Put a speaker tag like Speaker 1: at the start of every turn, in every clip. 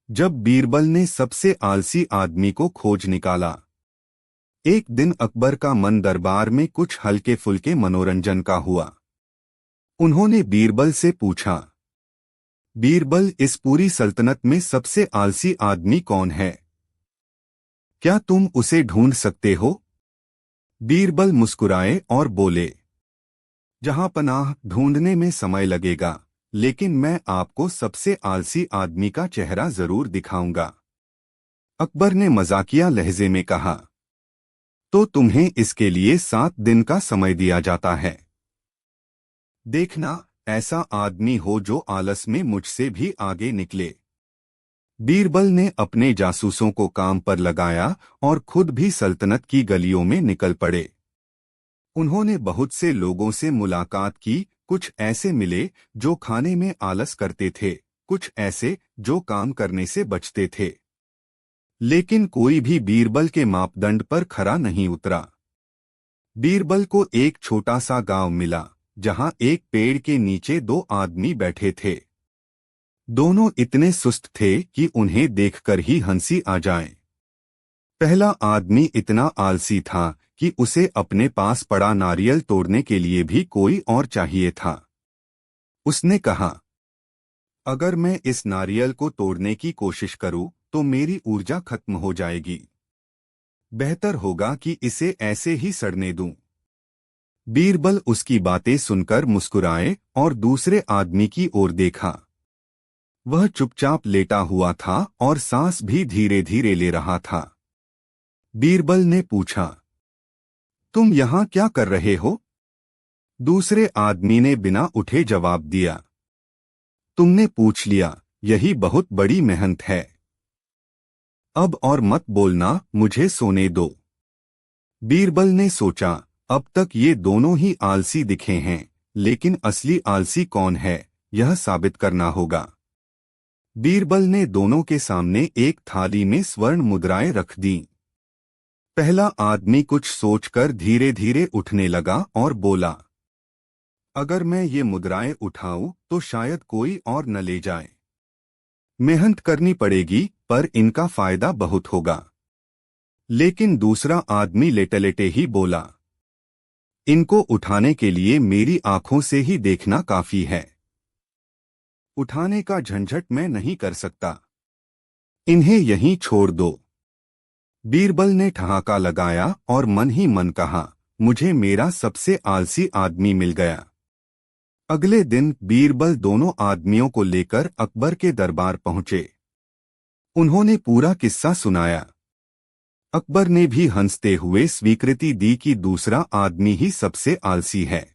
Speaker 1: जब बीरबल ने सबसे आलसी आदमी को खोज निकाला। एक दिन अकबर का मन दरबार में कुछ हल्के फुल्के मनोरंजन का हुआ। उन्होंने बीरबल से पूछा, बीरबल, इस पूरी सल्तनत में सबसे आलसी आदमी कौन है? क्या तुम उसे ढूंढ सकते हो? बीरबल मुस्कुराए और बोले, जहां पनाह, ढूंढने में समय लगेगा, लेकिन मैं आपको सबसे आलसी आदमी का चेहरा जरूर दिखाऊंगा। अकबर ने मजाकिया लहजे में कहा, तो तुम्हें इसके लिए 7 दिन का समय दिया जाता है। देखना, ऐसा आदमी हो जो आलस में मुझसे भी आगे निकले। बीरबल ने अपने जासूसों को काम पर लगाया और खुद भी सल्तनत की गलियों में निकल पड़े। उन्होंने बहुत से लोगों से मुलाकात की। कुछ ऐसे मिले जो खाने में आलस करते थे, कुछ ऐसे जो काम करने से बचते थे। लेकिन कोई भी बीरबल के मापदंड पर खरा नहीं उतरा। बीरबल को एक छोटा सा गांव मिला, जहां एक पेड़ के नीचे 2 आदमी बैठे थे। दोनों इतने सुस्त थे कि उन्हें देखकर ही हंसी आ जाए। पहला आदमी इतना आलसी था कि उसे अपने पास पड़ा नारियल तोड़ने के लिए भी कोई और चाहिए था। उसने कहा, अगर मैं इस नारियल को तोड़ने की कोशिश करूं तो मेरी ऊर्जा खत्म हो जाएगी। बेहतर होगा कि इसे ऐसे ही सड़ने दूं। बीरबल उसकी बातें सुनकर मुस्कुराए और दूसरे आदमी की ओर देखा। वह चुपचाप लेटा हुआ था और सांस भी धीरे धीरे ले रहा था। बीरबल ने पूछा, तुम यहाँ क्या कर रहे हो? दूसरे आदमी ने बिना उठे जवाब दिया, तुमने पूछ लिया, यही बहुत बड़ी मेहनत है। अब और मत बोलना, मुझे सोने दो। बीरबल ने सोचा, अब तक ये दोनों ही आलसी दिखे हैं, लेकिन असली आलसी कौन है, यह साबित करना होगा। बीरबल ने दोनों के सामने एक थाली में स्वर्ण मुद्राएं रख दी। पहला आदमी कुछ सोचकर धीरे धीरे उठने लगा और बोला, अगर मैं ये मुद्राएं उठाऊं तो शायद कोई और न ले जाए। मेहनत करनी पड़ेगी, पर इनका फायदा बहुत होगा। लेकिन दूसरा आदमी लेटे लेटे ही बोला, इनको उठाने के लिए मेरी आंखों से ही देखना काफी है। उठाने का झंझट मैं नहीं कर सकता। इन्हें यहीं छोड़ दो। बीरबल ने ठहाका लगाया और मन ही मन कहा, मुझे मेरा सबसे आलसी आदमी मिल गया। अगले दिन बीरबल दोनों आदमियों को लेकर अकबर के दरबार पहुंचे। उन्होंने पूरा किस्सा सुनाया। अकबर ने भी हंसते हुए स्वीकृति दी कि दूसरा आदमी ही सबसे आलसी है।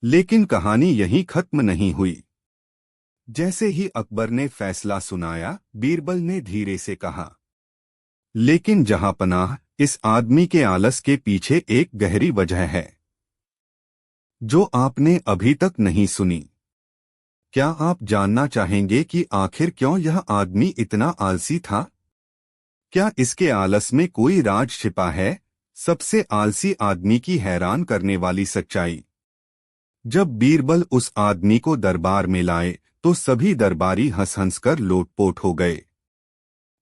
Speaker 1: लेकिन कहानी यहीं खत्म नहीं हुई। जैसे ही अकबर ने फैसला सुनाया, बीरबल ने धीरे से कहा, लेकिन जहांपनाह, इस आदमी के आलस के पीछे एक गहरी वजह है, जो आपने अभी तक नहीं सुनी। क्या आप जानना चाहेंगे कि आखिर क्यों यह आदमी इतना आलसी था? क्या इसके आलस में कोई राज छिपा है? सबसे आलसी आदमी की हैरान करने वाली सच्चाई। जब बीरबल उस आदमी को दरबार में लाए तो सभी दरबारी हंस हंस कर लोटपोट हो गए।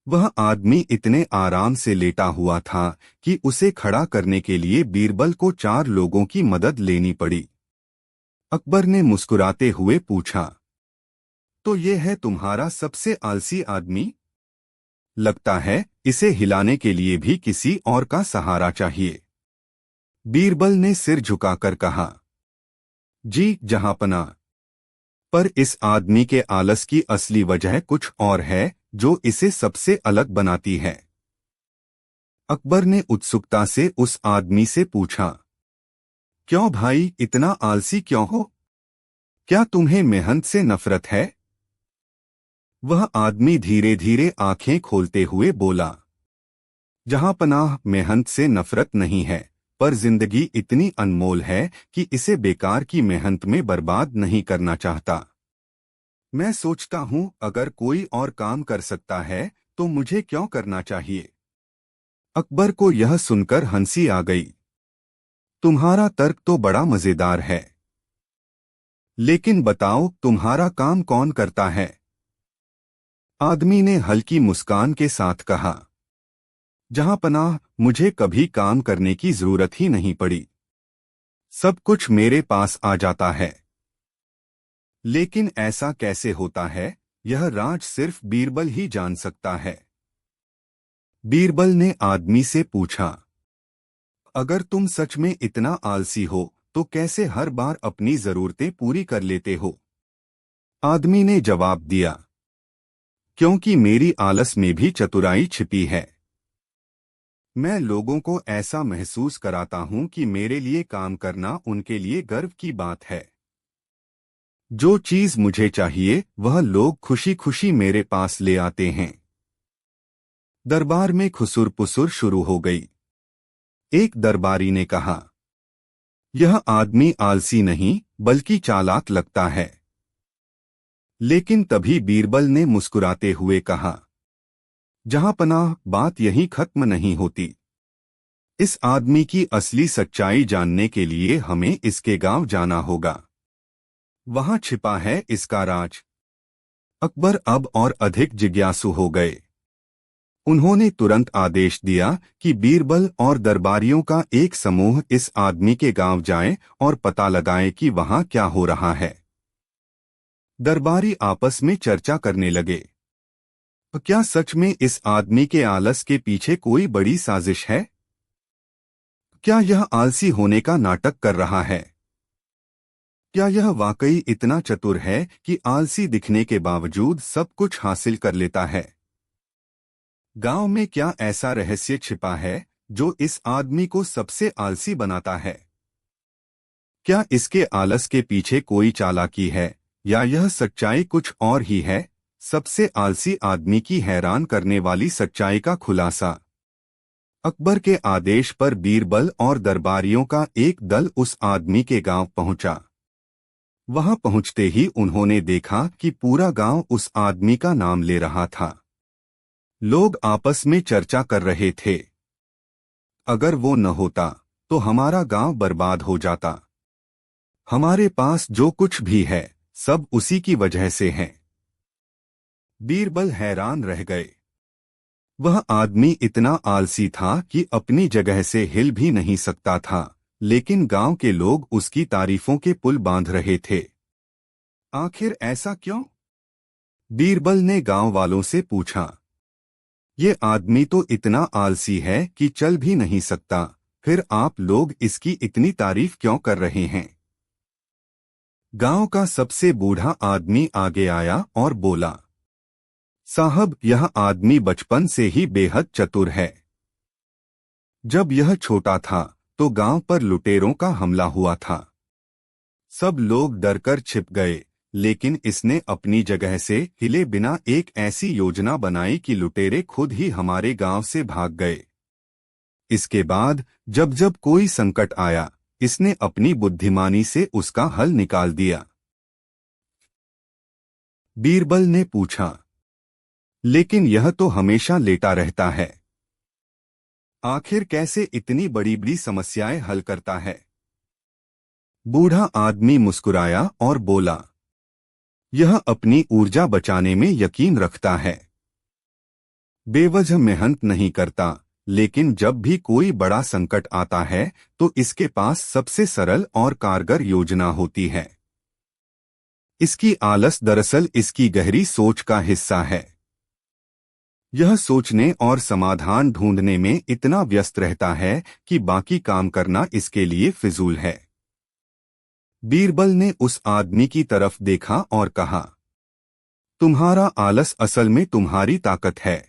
Speaker 1: वह आदमी इतने आराम से लेटा हुआ था कि उसे खड़ा करने के लिए बीरबल को 4 लोगों की मदद लेनी पड़ी। अकबर ने मुस्कुराते हुए पूछा, तो ये है तुम्हारा सबसे आलसी आदमी? लगता है इसे हिलाने के लिए भी किसी और का सहारा चाहिए। बीरबल ने सिर झुकाकर कहा, जी जहांपना। पर इस आदमी के आलस की असली वजह कुछ और है, जो इसे सबसे अलग बनाती है। अकबर ने उत्सुकता से उस आदमी से पूछा, क्यों भाई, इतना आलसी क्यों हो? क्या तुम्हें मेहनत से नफरत है? वह आदमी धीरे धीरे आंखें खोलते हुए बोला, जहांपनाह, मेहनत से नफरत नहीं है, पर जिंदगी इतनी अनमोल है कि इसे बेकार की मेहनत में बर्बाद नहीं करना चाहता। मैं सोचता हूं, अगर कोई और काम कर सकता है तो मुझे क्यों करना चाहिए? अकबर को यह सुनकर हंसी आ गई। तुम्हारा तर्क तो बड़ा मजेदार है, लेकिन बताओ, तुम्हारा काम कौन करता है? आदमी ने हल्की मुस्कान के साथ कहा, जहां पनाह, मुझे कभी काम करने की जरूरत ही नहीं पड़ी। सब कुछ मेरे पास आ जाता है। लेकिन ऐसा कैसे होता है, यह राज सिर्फ बीरबल ही जान सकता है। बीरबल ने आदमी से पूछा, अगर तुम सच में इतना आलसी हो तो कैसे हर बार अपनी जरूरतें पूरी कर लेते हो? आदमी ने जवाब दिया, क्योंकि मेरी आलस में भी चतुराई छिपी है। मैं लोगों को ऐसा महसूस कराता हूं कि मेरे लिए काम करना उनके लिए गर्व की बात है। जो चीज मुझे चाहिए वह लोग खुशी खुशी मेरे पास ले आते हैं। दरबार में खुसुर पुसुर शुरू हो गई। एक दरबारी ने कहा, यह आदमी आलसी नहीं बल्कि चालाक लगता है। लेकिन तभी बीरबल ने मुस्कुराते हुए कहा, जहां पनाह, बात यहीं खत्म नहीं होती। इस आदमी की असली सच्चाई जानने के लिए हमें इसके गांव जाना होगा। वहां छिपा है इसका राज। अकबर अब और अधिक जिज्ञासु हो गए। उन्होंने तुरंत आदेश दिया कि बीरबल और दरबारियों का एक समूह इस आदमी के गांव जाए और पता लगाए कि वहां क्या हो रहा है। दरबारी आपस में चर्चा करने लगे, क्या सच में इस आदमी के आलस के पीछे कोई बड़ी साजिश है? क्या यह आलसी होने का नाटक कर रहा है? क्या यह वाकई इतना चतुर है कि आलसी दिखने के बावजूद सब कुछ हासिल कर लेता है? गांव में क्या ऐसा रहस्य छिपा है जो इस आदमी को सबसे आलसी बनाता है? क्या इसके आलस के पीछे कोई चालाकी है या यह सच्चाई कुछ और ही है? सबसे आलसी आदमी की हैरान करने वाली सच्चाई का खुलासा। अकबर के आदेश पर बीरबल और दरबारियों का एक दल उस आदमी के गांव पहुंचा। वहां पहुंचते ही उन्होंने देखा कि पूरा गांव उस आदमी का नाम ले रहा था। लोग आपस में चर्चा कर रहे थे, अगर वो न होता तो हमारा गांव बर्बाद हो जाता। हमारे पास जो कुछ भी है सब उसी की वजह से है। बीरबल हैरान रह गए। वह आदमी इतना आलसी था कि अपनी जगह से हिल भी नहीं सकता था, लेकिन गांव के लोग उसकी तारीफों के पुल बांध रहे थे। आखिर ऐसा क्यों? बीरबल ने गांव वालों से पूछा। ये आदमी तो इतना आलसी है कि चल भी नहीं सकता, फिर आप लोग इसकी इतनी तारीफ क्यों कर रहे हैं? गांव का सबसे बूढ़ा आदमी आगे आया और बोला, साहब, यह आदमी बचपन से ही बेहद चतुर है। जब यह छोटा था तो गांव पर लुटेरों का हमला हुआ था। सब लोग डरकर छिप गए, लेकिन इसने अपनी जगह से हिले बिना एक ऐसी योजना बनाई कि लुटेरे खुद ही हमारे गांव से भाग गए। इसके बाद जब जब कोई संकट आया, इसने अपनी बुद्धिमानी से उसका हल निकाल दिया। बीरबल ने पूछा, लेकिन यह तो हमेशा लेटा रहता है। आखिर कैसे इतनी बड़ी बड़ी समस्याएं हल करता है? बूढ़ा आदमी मुस्कुराया और बोला, यह अपनी ऊर्जा बचाने में यकीन रखता है। बेवजह मेहनत नहीं करता, लेकिन जब भी कोई बड़ा संकट आता है तो इसके पास सबसे सरल और कारगर योजना होती है। इसकी आलस दरअसल इसकी गहरी सोच का हिस्सा है। यह सोचने और समाधान ढूंढने में इतना व्यस्त रहता है कि बाकी काम करना इसके लिए फिजूल है। बीरबल ने उस आदमी की तरफ देखा और कहा, तुम्हारा आलस असल में तुम्हारी ताकत है।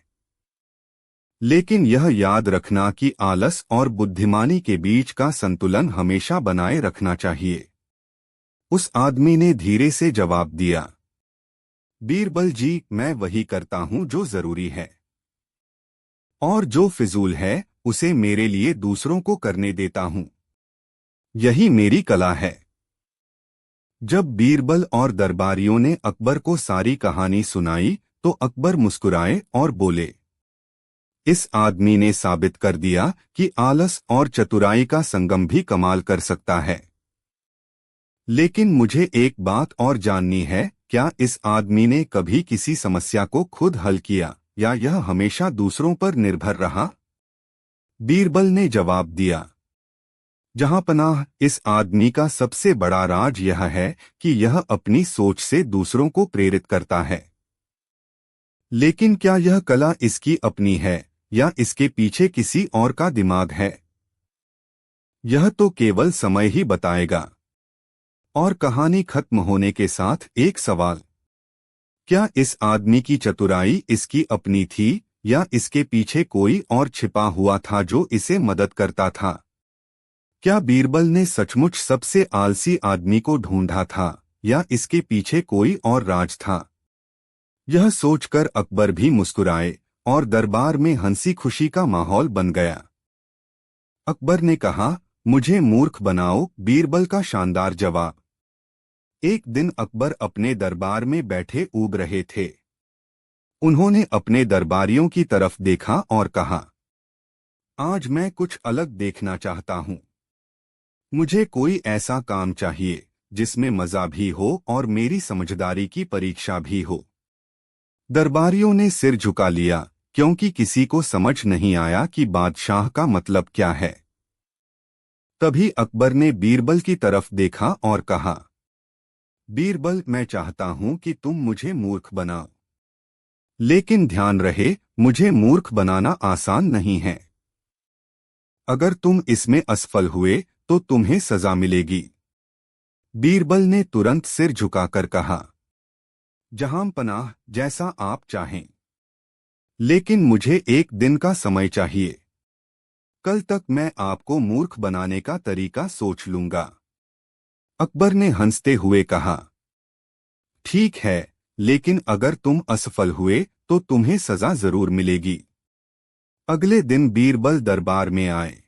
Speaker 1: लेकिन यह याद रखना कि आलस और बुद्धिमानी के बीच का संतुलन हमेशा बनाए रखना चाहिए। उस आदमी ने धीरे से जवाब दिया, बीरबल जी, मैं वही करता हूं जो जरूरी है, और जो फिजूल है उसे मेरे लिए दूसरों को करने देता हूं। यही मेरी कला है। जब बीरबल और दरबारियों ने अकबर को सारी कहानी सुनाई तो अकबर मुस्कुराए और बोले, इस आदमी ने साबित कर दिया कि आलस और चतुराई का संगम भी कमाल कर सकता है। लेकिन मुझे एक बात और जाननी है क्या इस आदमी ने कभी किसी समस्या को खुद हल किया या यह हमेशा दूसरों पर निर्भर रहा? बीरबल ने जवाब दिया, जहांपनाह, इस आदमी का सबसे बड़ा राज यह है कि यह अपनी सोच से दूसरों को प्रेरित करता है। लेकिन क्या यह कला इसकी अपनी है या इसके पीछे किसी और का दिमाग है? यह तो केवल समय ही बताएगा। और कहानी खत्म होने के साथ एक सवाल, क्या इस आदमी की चतुराई इसकी अपनी थी या इसके पीछे कोई और छिपा हुआ था जो इसे मदद करता था? क्या बीरबल ने सचमुच सबसे आलसी आदमी को ढूंढा था या इसके पीछे कोई और राज था? यह सोचकर अकबर भी मुस्कुराए और दरबार में हंसी खुशी का माहौल बन गया। अकबर ने कहा, मुझे मूर्ख बनाओ, बीरबल का शानदार जवाब। एक दिन अकबर अपने दरबार में बैठे ऊब रहे थे। उन्होंने अपने दरबारियों की तरफ देखा और कहा, आज मैं कुछ अलग देखना चाहता हूँ। मुझे कोई ऐसा काम चाहिए जिसमें मजा भी हो और मेरी समझदारी की परीक्षा भी हो। दरबारियों ने सिर झुका लिया क्योंकि किसी को समझ नहीं आया कि बादशाह का मतलब क्या है। तभी अकबर ने बीरबल की तरफ देखा और कहा, बीरबल, मैं चाहता हूं कि तुम मुझे मूर्ख बनाओ। लेकिन ध्यान रहे, मुझे मूर्ख बनाना आसान नहीं है। अगर तुम इसमें असफल हुए तो तुम्हें सजा मिलेगी। बीरबल ने तुरंत सिर झुकाकर कहा, जहांपनाह, जैसा आप चाहें। लेकिन मुझे एक दिन का समय चाहिए। कल तक मैं आपको मूर्ख बनाने का तरीका सोच लूंगा। अकबर ने हंसते हुए कहा, ठीक है, लेकिन अगर तुम असफल हुए तो तुम्हें सजा जरूर मिलेगी। अगले दिन बीरबल दरबार में आए।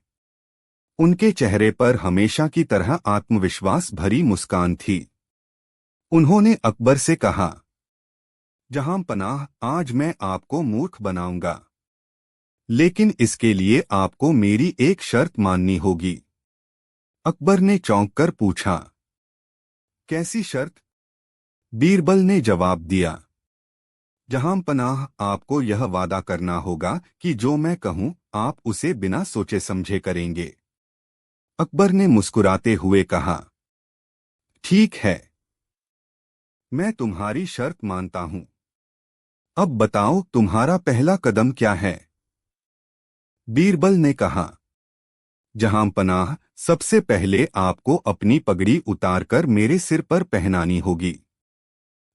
Speaker 1: उनके चेहरे पर हमेशा की तरह आत्मविश्वास भरी मुस्कान थी। उन्होंने अकबर से कहा, जहांपनाह, आज मैं आपको मूर्ख बनाऊंगा। लेकिन इसके लिए आपको मेरी एक शर्त माननी होगी। अकबर ने चौंककर पूछा, कैसी शर्त? बीरबल ने जवाब दिया, जहांपनाह, आपको यह वादा करना होगा कि जो मैं कहूं आप उसे बिना सोचे समझे करेंगे। अकबर ने मुस्कुराते हुए कहा, ठीक है, मैं तुम्हारी शर्त मानता हूं। अब बताओ, तुम्हारा पहला कदम क्या है? बीरबल ने कहा, जहांपनाह, सबसे पहले आपको अपनी पगड़ी उतारकर मेरे सिर पर पहनानी होगी।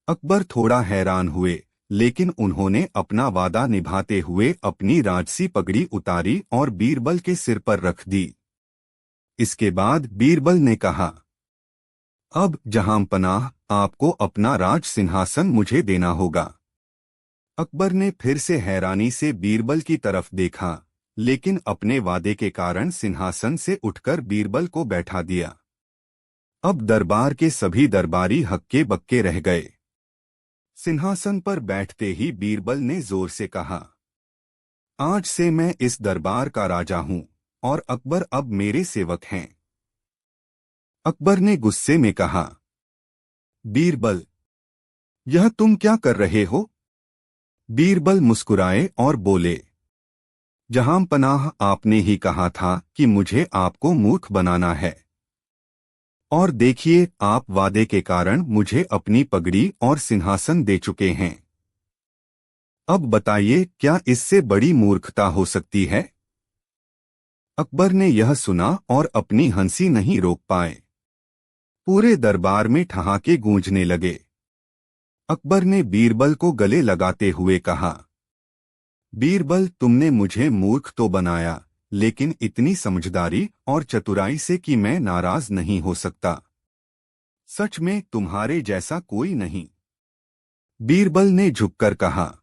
Speaker 1: अकबर थोड़ा हैरान हुए, लेकिन उन्होंने अपना वादा निभाते हुए अपनी राजसी पगड़ी उतारी और बीरबल के सिर पर रख दी। इसके बाद बीरबल ने कहा, अब जहांपनाह, आपको अपना राज सिंहासन मुझे देना होगा। अकबर ने फिर से हैरानी से बीरबल की तरफ देखा, लेकिन अपने वादे के कारण सिंहासन से उठकर बीरबल को बैठा दिया। अब दरबार के सभी दरबारी हक्के बक्के रह गए। सिंहासन पर बैठते ही बीरबल ने जोर से कहा, आज से मैं इस दरबार का राजा हूं और अकबर अब मेरे सेवक हैं। अकबर ने गुस्से में कहा, बीरबल, यह तुम क्या कर रहे हो? बीरबल मुस्कुराए और बोले, जहांपनाह, आपने ही कहा था कि मुझे आपको मूर्ख बनाना है। और देखिए, आप वादे के कारण मुझे अपनी पगड़ी और सिंहासन दे चुके हैं। अब बताइए, क्या इससे बड़ी मूर्खता हो सकती है? अकबर ने यह सुना और अपनी हंसी नहीं रोक पाए। पूरे दरबार में ठहाके गूंजने लगे। अकबर ने बीरबल को गले लगाते हुए कहा, बीरबल, तुमने मुझे मूर्ख तो बनाया, लेकिन इतनी समझदारी और चतुराई से कि मैं नाराज नहीं हो सकता। सच में तुम्हारे जैसा कोई नहीं। बीरबल ने झुककर कहा,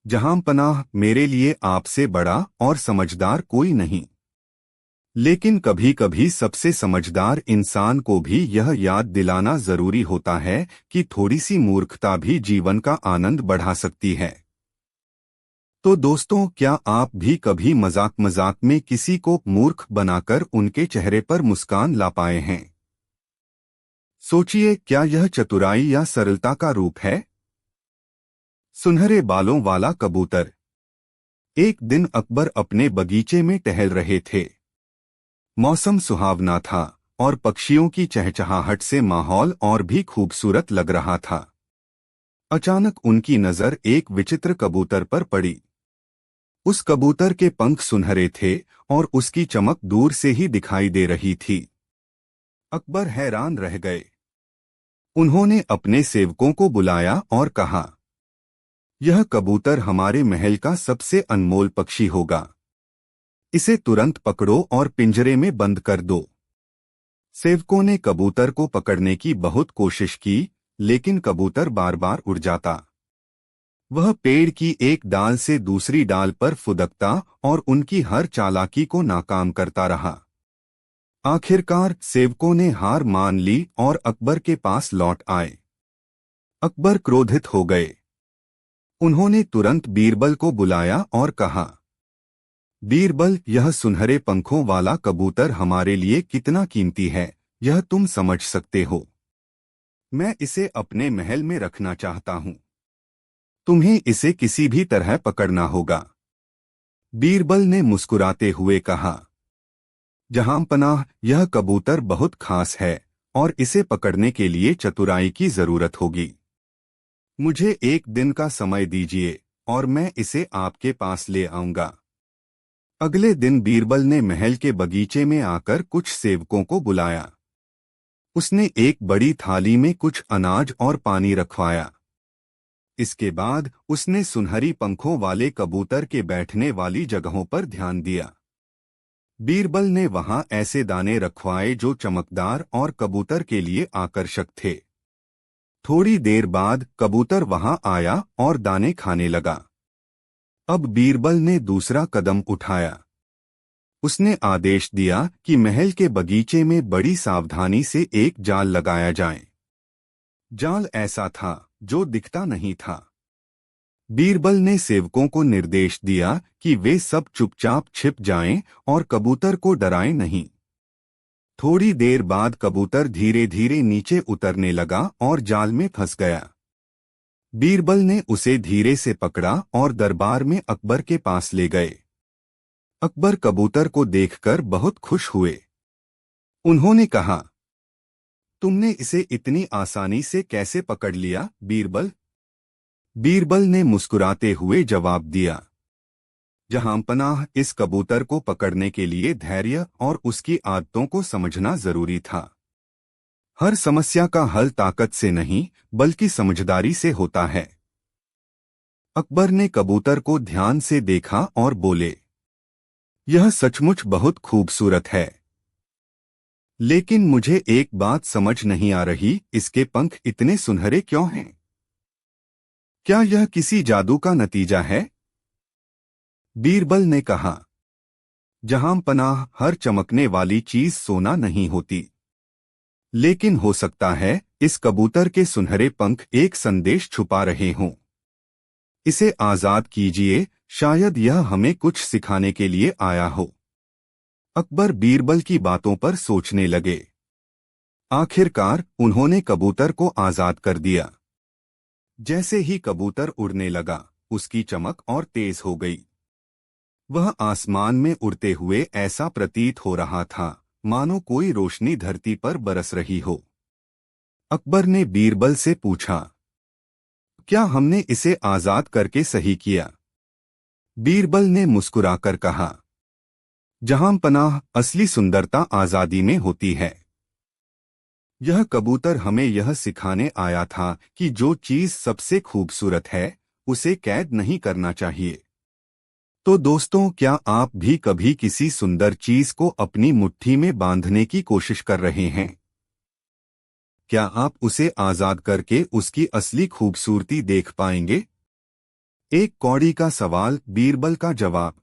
Speaker 1: जहांपनाह, मेरे लिए आपसे बड़ा और समझदार कोई नहीं। लेकिन कभी कभी सबसे समझदार इंसान को भी यह याद दिलाना जरूरी होता है कि थोड़ी सी मूर्खता भी जीवन का आनंद बढ़ा सकती है। तो दोस्तों, क्या आप भी कभी मजाक मजाक में किसी को मूर्ख बनाकर उनके चेहरे पर मुस्कान ला पाए हैं? सोचिए, क्या यह चतुराई या सरलता का रूप है? सुनहरे बालों वाला कबूतर। एक दिन अकबर अपने बगीचे में टहल रहे थे। मौसम सुहावना था और पक्षियों की चहचहाहट से माहौल और भी खूबसूरत लग रहा था। अचानक उनकी नजर एक विचित्र कबूतर पर पड़ी। उस कबूतर के पंख सुनहरे थे और उसकी चमक दूर से ही दिखाई दे रही थी। अकबर हैरान रह गए। उन्होंने अपने सेवकों को बुलाया और कहा, यह कबूतर हमारे महल का सबसे अनमोल पक्षी होगा। इसे तुरंत पकड़ो और पिंजरे में बंद कर दो। सेवकों ने कबूतर को पकड़ने की बहुत कोशिश की, लेकिन कबूतर बार बार उड़ जाता। वह पेड़ की एक डाल से दूसरी डाल पर फुदकता और उनकी हर चालाकी को नाकाम करता रहा। आखिरकार सेवकों ने हार मान ली और अकबर के पास लौट आए। अकबर क्रोधित हो गए। उन्होंने तुरंत बीरबल को बुलाया और कहा, बीरबल, यह सुनहरे पंखों वाला कबूतर हमारे लिए कितना कीमती है, यह तुम समझ सकते हो। मैं इसे अपने महल में रखना चाहता हूँ। तुम्हें इसे किसी भी तरह पकड़ना होगा। बीरबल ने मुस्कुराते हुए कहा, जहांपनाह, यह कबूतर बहुत खास है और इसे पकड़ने के लिए चतुराई की जरूरत होगी। मुझे एक दिन का समय दीजिए और मैं इसे आपके पास ले आऊंगा। अगले दिन बीरबल ने महल के बगीचे में आकर कुछ सेवकों को बुलाया। उसने एक बड़ी थाली में कुछ अनाज और पानी रखवाया। इसके बाद उसने सुनहरी पंखों वाले कबूतर के बैठने वाली जगहों पर ध्यान दिया। बीरबल ने वहां ऐसे दाने रखवाए जो चमकदार और कबूतर के लिए आकर्षक थे। थोड़ी देर बाद कबूतर वहां आया और दाने खाने लगा। अब बीरबल ने दूसरा कदम उठाया। उसने आदेश दिया कि महल के बगीचे में बड़ी सावधानी से एक जाल लगाया जाए। जाल ऐसा था जो दिखता नहीं था। बीरबल ने सेवकों को निर्देश दिया कि वे सब चुपचाप छिप जाएं और कबूतर को डराएं नहीं। थोड़ी देर बाद कबूतर धीरे धीरे नीचे उतरने लगा और जाल में फंस गया। बीरबल ने उसे धीरे से पकड़ा और दरबार में अकबर के पास ले गए। अकबर कबूतर को देखकर बहुत खुश हुए। उन्होंने कहा, तुमने इसे इतनी आसानी से कैसे पकड़ लिया, बीरबल? बीरबल ने मुस्कुराते हुए जवाब दिया, जहांपनाह, इस कबूतर को पकड़ने के लिए धैर्य और उसकी आदतों को समझना जरूरी था। हर समस्या का हल ताकत से नहीं, बल्कि समझदारी से होता है। अकबर ने कबूतर को ध्यान से देखा और बोले, यह सचमुच बहुत खूबसूरत है। लेकिन मुझे एक बात समझ नहीं आ रही, इसके पंख इतने सुनहरे क्यों हैं? क्या यह किसी जादू का नतीजा है? बीरबल ने कहा, जहांपनाह, हर चमकने वाली चीज सोना नहीं होती। लेकिन हो सकता है इस कबूतर के सुनहरे पंख एक संदेश छुपा रहे हों। इसे आजाद कीजिए, शायद यह हमें कुछ सिखाने के लिए आया हो। अकबर बीरबल की बातों पर सोचने लगे। आखिरकार उन्होंने कबूतर को आजाद कर दिया। जैसे ही कबूतर उड़ने लगा, उसकी चमक और तेज हो गई। वह आसमान में उड़ते हुए ऐसा प्रतीत हो रहा था मानो कोई रोशनी धरती पर बरस रही हो। अकबर ने बीरबल से पूछा, क्या हमने इसे आजाद करके सही किया? बीरबल ने मुस्कुराकर कहा, जहांपनाह, असली सुंदरता आजादी में होती है। यह कबूतर हमें यह सिखाने आया था कि जो चीज सबसे खूबसूरत है, उसे कैद नहीं करना चाहिए। तो दोस्तों, क्या आप भी कभी किसी सुंदर चीज को अपनी मुट्ठी में बांधने की कोशिश कर रहे हैं? क्या आप उसे आजाद करके उसकी असली खूबसूरती देख पाएंगे? एक कौड़ी का सवाल, बीरबल का जवाब।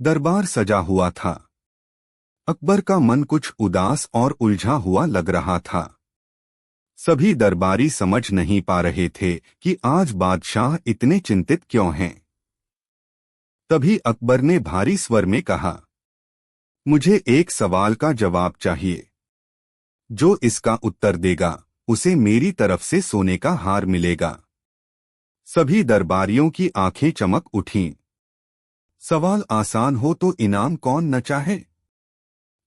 Speaker 1: दरबार सजा हुआ था। अकबर का मन कुछ उदास और उलझा हुआ लग रहा था। सभी दरबारी समझ नहीं पा रहे थे कि आज बादशाह इतने चिंतित क्यों हैं। तभी अकबर ने भारी स्वर में कहा, मुझे एक सवाल का जवाब चाहिए। जो इसका उत्तर देगा उसे मेरी तरफ से सोने का हार मिलेगा। सभी दरबारियों की आंखें चमक उठीं। सवाल आसान हो तो इनाम कौन न चाहे।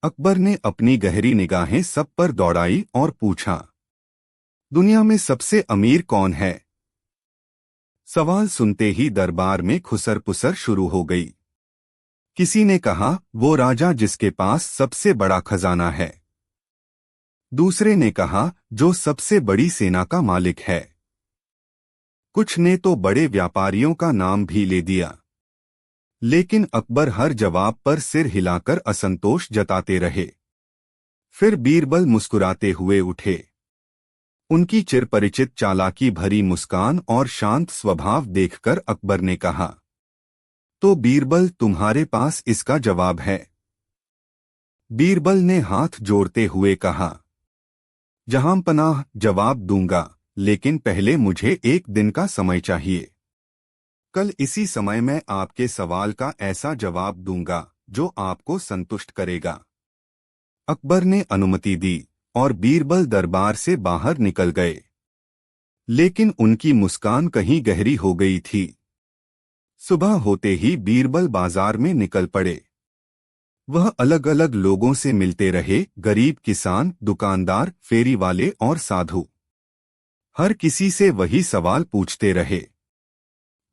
Speaker 1: अकबर ने अपनी गहरी निगाहें सब पर दौड़ाई और पूछा, दुनिया में सबसे अमीर कौन है? सवाल सुनते ही दरबार में खुसर पुसर शुरू हो गई। किसी ने कहा, वो राजा जिसके पास सबसे बड़ा खजाना है। दूसरे ने कहा, जो सबसे बड़ी सेना का मालिक है। कुछ ने तो बड़े व्यापारियों का नाम भी ले दिया। लेकिन अकबर हर जवाब पर सिर हिलाकर असंतोष जताते रहे। फिर बीरबल मुस्कुराते हुए उठे। उनकी चिरपरिचित चालाकी भरी मुस्कान और शांत स्वभाव देखकर अकबर ने कहा, तो बीरबल तुम्हारे पास इसका जवाब है? बीरबल ने हाथ जोड़ते हुए कहा, जहांपनाह जवाब दूंगा, लेकिन पहले मुझे एक दिन का समय चाहिए। कल इसी समय मैं आपके सवाल का ऐसा जवाब दूंगा जो आपको संतुष्ट करेगा। अकबर ने अनुमति दी और बीरबल दरबार से बाहर निकल गए। लेकिन उनकी मुस्कान कहीं गहरी हो गई थी। सुबह होते ही बीरबल बाजार में निकल पड़े। वह अलग अलग लोगों से मिलते रहे, गरीब किसान, दुकानदार, फेरी वाले और साधु। हर किसी से वही सवाल पूछते रहे,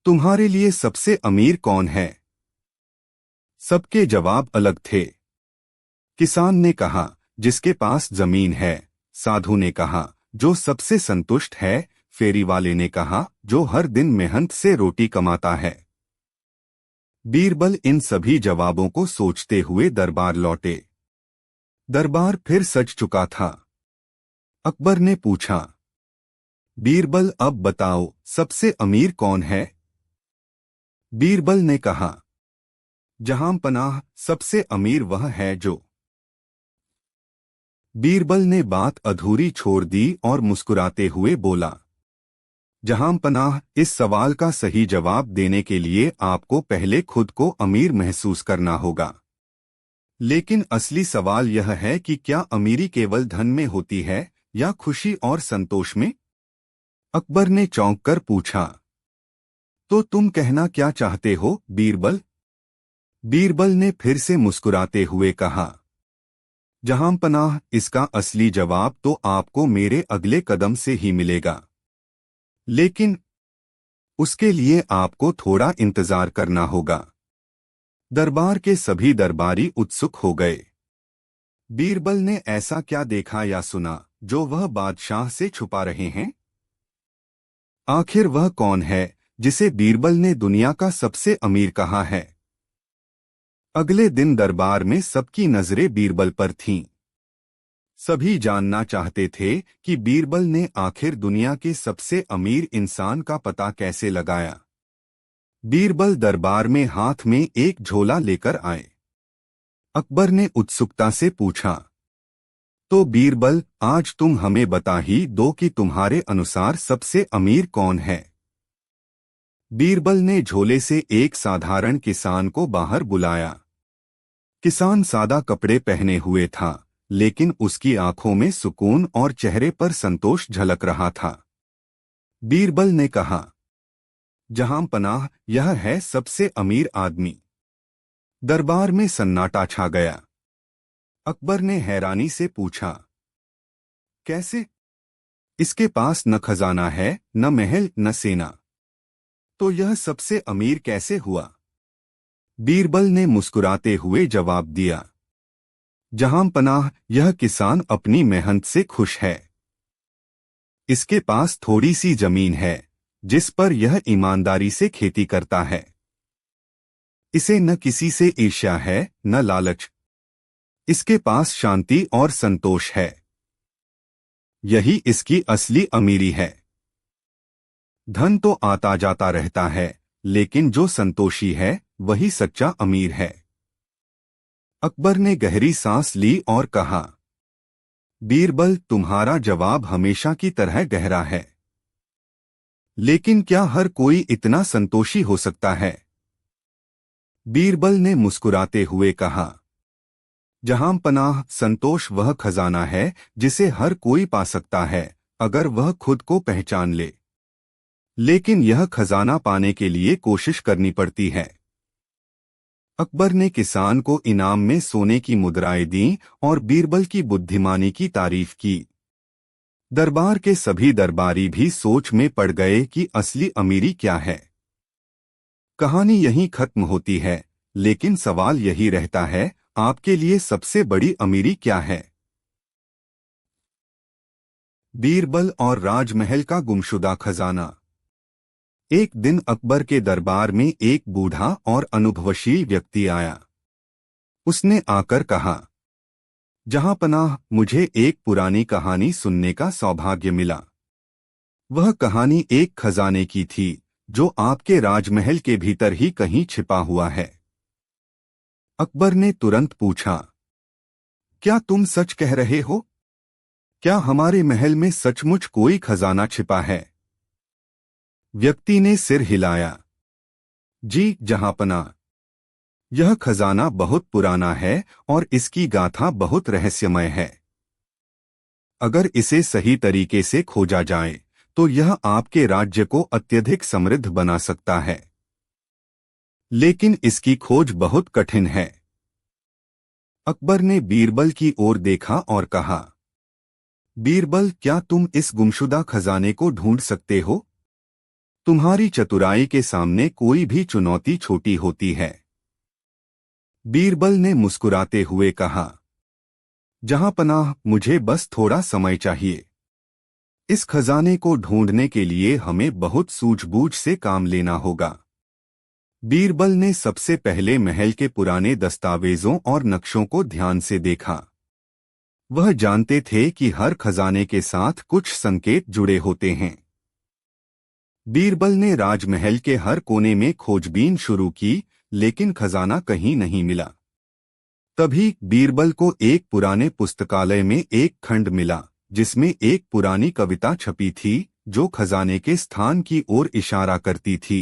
Speaker 1: तुम्हारे लिए सबसे अमीर कौन है? सबके जवाब अलग थे। किसान ने कहा, जिसके पास जमीन है। साधु ने कहा, जो सबसे संतुष्ट है। फेरी वाले ने कहा, जो हर दिन मेहनत से रोटी कमाता है। बीरबल इन सभी जवाबों को सोचते हुए दरबार लौटे। दरबार फिर सज चुका था। अकबर ने पूछा, बीरबल अब बताओ, सबसे अमीर कौन है? बीरबल ने कहा, जहांपनाह सबसे अमीर वह है जो। बीरबल ने बात अधूरी छोड़ दी और मुस्कुराते हुए बोला, जहांपनाह, इस सवाल का सही जवाब देने के लिए आपको पहले खुद को अमीर महसूस करना होगा। लेकिन असली सवाल यह है कि क्या अमीरी केवल धन में होती है या खुशी और संतोष में? अकबर ने चौंक कर पूछा, तो तुम कहना क्या चाहते हो बीरबल? बीरबल ने फिर से मुस्कुराते हुए कहा, जहांपनाह, इसका असली जवाब तो आपको मेरे अगले कदम से ही मिलेगा। लेकिन उसके लिए आपको थोड़ा इंतजार करना होगा। दरबार के सभी दरबारी उत्सुक हो गए। बीरबल ने ऐसा क्या देखा या सुना जो वह बादशाह से छुपा रहे हैं? आखिर वह कौन है जिसे बीरबल ने दुनिया का सबसे अमीर कहा है? अगले दिन दरबार में सबकी नजरें बीरबल पर थीं। सभी जानना चाहते थे कि बीरबल ने आखिर दुनिया के सबसे अमीर इंसान का पता कैसे लगाया। बीरबल दरबार में हाथ में एक झोला लेकर आए। अकबर ने उत्सुकता से पूछा, तो बीरबल, आज तुम हमें बता ही दो कि तुम्हारे अनुसार सबसे अमीर कौन है? बीरबल ने झोले से एक साधारण किसान को बाहर बुलाया। किसान सादा कपड़े पहने हुए था, लेकिन उसकी आंखों में सुकून और चेहरे पर संतोष झलक रहा था। बीरबल ने कहा, जहांपनाह, यह है सबसे अमीर आदमी। दरबार में सन्नाटा छा गया। अकबर ने हैरानी से पूछा, कैसे? इसके पास न खजाना है, न महल, न सेना। तो यह सबसे अमीर कैसे हुआ? बीरबल ने मुस्कुराते हुए जवाब दिया, जहांपनाह, यह किसान अपनी मेहनत से खुश है। इसके पास थोड़ी सी जमीन है, जिस पर यह ईमानदारी से खेती करता है। इसे न किसी से ईर्ष्या है, न लालच। इसके पास शांति और संतोष है। यही इसकी असली अमीरी है। धन तो आता जाता रहता है, लेकिन जो संतोषी है वही सच्चा अमीर है। अकबर ने गहरी सांस ली और कहा, बीरबल, तुम्हारा जवाब हमेशा की तरह गहरा है। लेकिन क्या हर कोई इतना संतोषी हो सकता है? बीरबल ने मुस्कुराते हुए कहा, जहां पनाह संतोष वह खजाना है जिसे हर कोई पा सकता है अगर वह खुद को पहचान ले। लेकिन यह खजाना पाने के लिए कोशिश करनी पड़ती है। अकबर ने किसान को इनाम में सोने की मुद्राएं दीं और बीरबल की बुद्धिमानी की तारीफ की। दरबार के सभी दरबारी भी सोच में पड़ गए कि असली अमीरी क्या है। कहानी यहीं खत्म होती है, लेकिन सवाल यही रहता है, आपके लिए सबसे बड़ी अमीरी क्या है? बीरबल और राजमहल का गुमशुदा खजाना। एक दिन अकबर के दरबार में एक बूढ़ा और अनुभवशील व्यक्ति आया। उसने आकर कहा, जहां पनाह, मुझे एक पुरानी कहानी सुनने का सौभाग्य मिला। वह कहानी एक खजाने की थी जो आपके राजमहल के भीतर ही कहीं छिपा हुआ है। अकबर ने तुरंत पूछा, क्या तुम सच कह रहे हो? क्या हमारे महल में सचमुच कोई खजाना छिपा है? व्यक्ति ने सिर हिलाया। जी जहांपना, यह खजाना बहुत पुराना है और इसकी गाथा बहुत रहस्यमय है। अगर इसे सही तरीके से खोजा जाए तो यह आपके राज्य को अत्यधिक समृद्ध बना सकता है। लेकिन इसकी खोज बहुत कठिन है। अकबर ने बीरबल की ओर देखा और कहा, बीरबल, क्या तुम इस गुमशुदा खजाने को ढूंढ सकते हो? तुम्हारी चतुराई के सामने कोई भी चुनौती छोटी होती है। बीरबल ने मुस्कुराते हुए कहा, जहांपनाह, मुझे बस थोड़ा समय चाहिए। इस खजाने को ढूंढने के लिए हमें बहुत सूझबूझ से काम लेना होगा। बीरबल ने सबसे पहले महल के पुराने दस्तावेजों और नक्शों को ध्यान से देखा। वह जानते थे कि हर खजाने के साथ कुछ संकेत जुड़े होते हैं। बीरबल ने राजमहल के हर कोने में खोजबीन शुरू की, लेकिन खजाना कहीं नहीं मिला। तभी बीरबल को एक पुराने पुस्तकालय में एक खंड मिला जिसमें एक पुरानी कविता छपी थी जो खजाने के स्थान की ओर इशारा करती थी।